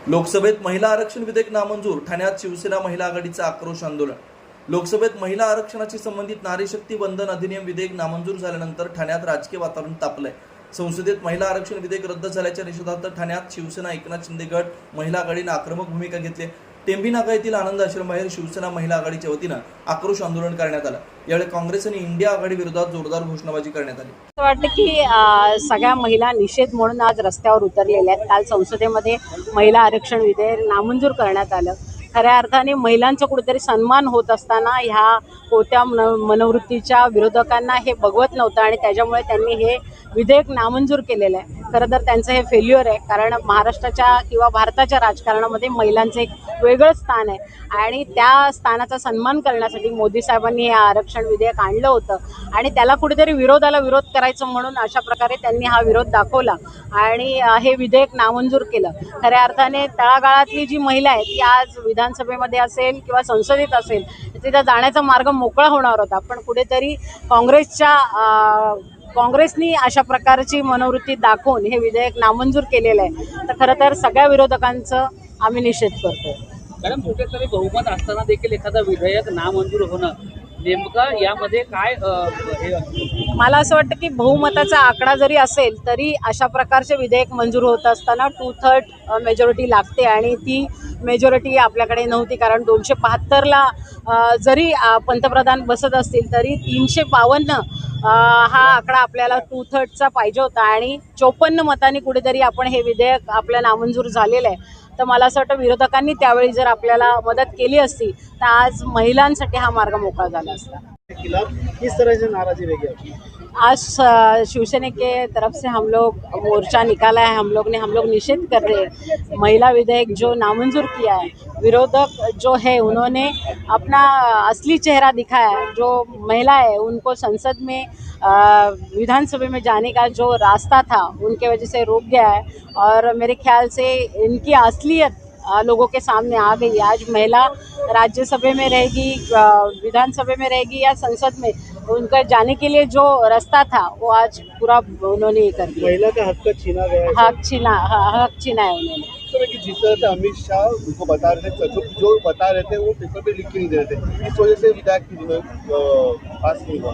लोकसभेत महिला आरक्षण विधेयक नामंजूर, ठाण्यात शिवसेना महिला आघाडीचं आक्रोश आंदोलन। लोकसभेत महिला आरक्षणाशी संबंधित नारी शक्ती बंधन अधिनियम विधेयक नामंजूर झाल्यानंतर ठाण्यात राजकीय वातावरण तापलंय। संसदेत महिला आरक्षण विधेयक रद्द झाल्याच्या निषेधार्थ ठाण्यात शिवसेना एकनाथ शिंदे गट महिला आघाडीने आक्रमक भूमिका घेतली। टेंभी नाका येथील आनंद आश्रमबाहेर शिवसेना महिला आघाडीच्या वतीनं आक्रोश आंदोलन करण्यात आलं। यावेळी काँग्रेस आणि इंडिया आघाडी विरोधात जोरदार घोषणाबाजी करण्यात आली। असं वाटतं की सगळ्या महिला निषेध म्हणून आज रस्त्यावर उतरलेल्या आहेत। काल संसदेमध्ये महिला आरक्षण विधेयक नामंजूर करण्यात आलं। खऱ्या अर्थाने महिलांचा कुठेतरी सन्मान होत असताना ह्या कोत्या मनोवृत्तीच्या विरोधकांना हे बघवत नव्हतं आणि त्याच्यामुळे त्यांनी हे विधेयक नामंजूर केलेलं आहे। खरं तर त्यांचं हे फेल्युअर आहे, कारण महाराष्ट्राच्या किंवा भारताच्या राजकारणामध्ये महिलांचं एक वेगळं स्थान आहे आणि त्या स्थानाचा सन्मान करण्यासाठी मोदी साहेबांनी हे आरक्षण विधेयक आणलं होतं आणि त्याला कुठेतरी विरोधाला विरोध करायचं म्हणून अशा प्रकारे त्यांनी हा विरोध दाखवला आणि हे विधेयक नामंजूर केलं। खऱ्या अर्थाने तळागाळातली जी महिला आहे ती आज विधानसभेमध्ये असेल किंवा संसदेत असेल तिथं जाण्याचा मार्ग मोकळा होणार होता, पण कुठेतरी काँग्रेसनी अशा प्रकारची मनोवृत्ती दाखवून हे विधेयक नामंजूर केलेलं आहे। तर खरं तर सगळ्या विरोधकांचं आम्ही निषेध करतो। कारण कुठेतरी बहुमत असताना देखील एखादं विधेयक नामंजूर होणं नेमकं यामध्ये काय हे असतं? मला असं वाटतं की बहुमताचा आकडा जरी असेल तरी अशा प्रकारचे विधेयक मंजूर होत असताना 2/3 मेजॉरिटी लागते आणि ती मेजॉरिटी आपल्याकडे नव्हती, कारण 272ला जरी पंतप्रधान बसत असतील तरी 352 हा आकडा आपल्याला 2/3चा पाहिजे होता आणि 54 मतांनी कुठेतरी आपण हे विधेयक आपलं नामंजूर झालेलं आहे। तर मला असं वाटतं विरोधकांनी त्यावेळी जर आपल्याला मदत केली असती तर आज महिलांसाठी हा मार्ग मोकळा झाला असता। किस तरह से नाराजी रहेगी? आज शिवसेना के तरफ से हम लोग मोर्चा निकाला है। हम लोग निषेध कर रहे हैं महिला विधेयक जो नामंजूर किया है। विरोधक जो है उन्होंने अपना असली चेहरा दिखाया है। जो महिला है उनको संसद में विधानसभा में जाने का जो रास्ता था उनके वजह से रुक गया है और मेरे ख्याल से इनकी असलियत लोगों के सामने आ गई। आज महिला राज्यसभा में रहेगी, विधानसभा में रहेगी या संसद में, उनका जाने के लिए जो रास्ता था वो आज पूरा उन्होंने ये कर दिया। महिला का हक छीना गया है। हक छीना है उन्होंने। तो कि जिस तरह से अमित शाह उनको बता रहे थे, जो बता रहे थे वो पेपर पे लिख के नहीं दे रहे थे, इस वजह से विधायक पास नहीं हुआ।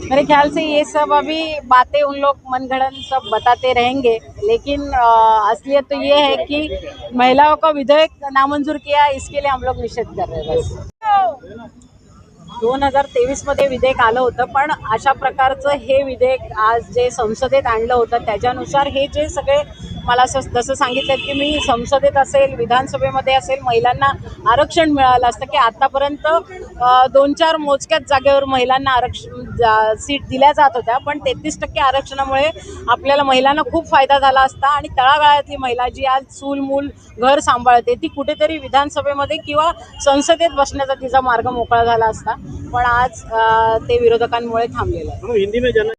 मेरे ख्याल से ये सब अभी बातें उन लोग मनगढ़ंत सब बताते रहेंगे, लेकिन असलियत तो ये है कि महिलाओं का विधेयक नामंजूर किया, इसके लिए हम लोग निषेध कर रहे हैं। बस 2023 मध्ये विधेयक आलं होतं, पण अशा प्रकारचं हे विधेयक आज जे संसदेत आणलं होतं त्याच्यानुसार हे जे सगळे मला जसं सांगितलं की मी संसदेत असेल विधानसभेमध्ये असेल महिलांना आरक्षण मिळालं असतं की आतापर्यंत 2-4 मोजक्याच जागेवर महिलांना आरक्षण सीट दिल्या जात होत्या, पण 33% आरक्षणामुळे आपल्याला महिलांना खूप फायदा झाला असता आणि तळागाळातली महिला जी आज चूल मूल घर सांभाळते ती कुठेतरी विधानसभेमध्ये किंवा संसदेत बसण्याचा तिचा मार्ग मोकळा झाला असता, पण आज ते विरोधकांमुळे थांबलेलं आहे। हिंदी में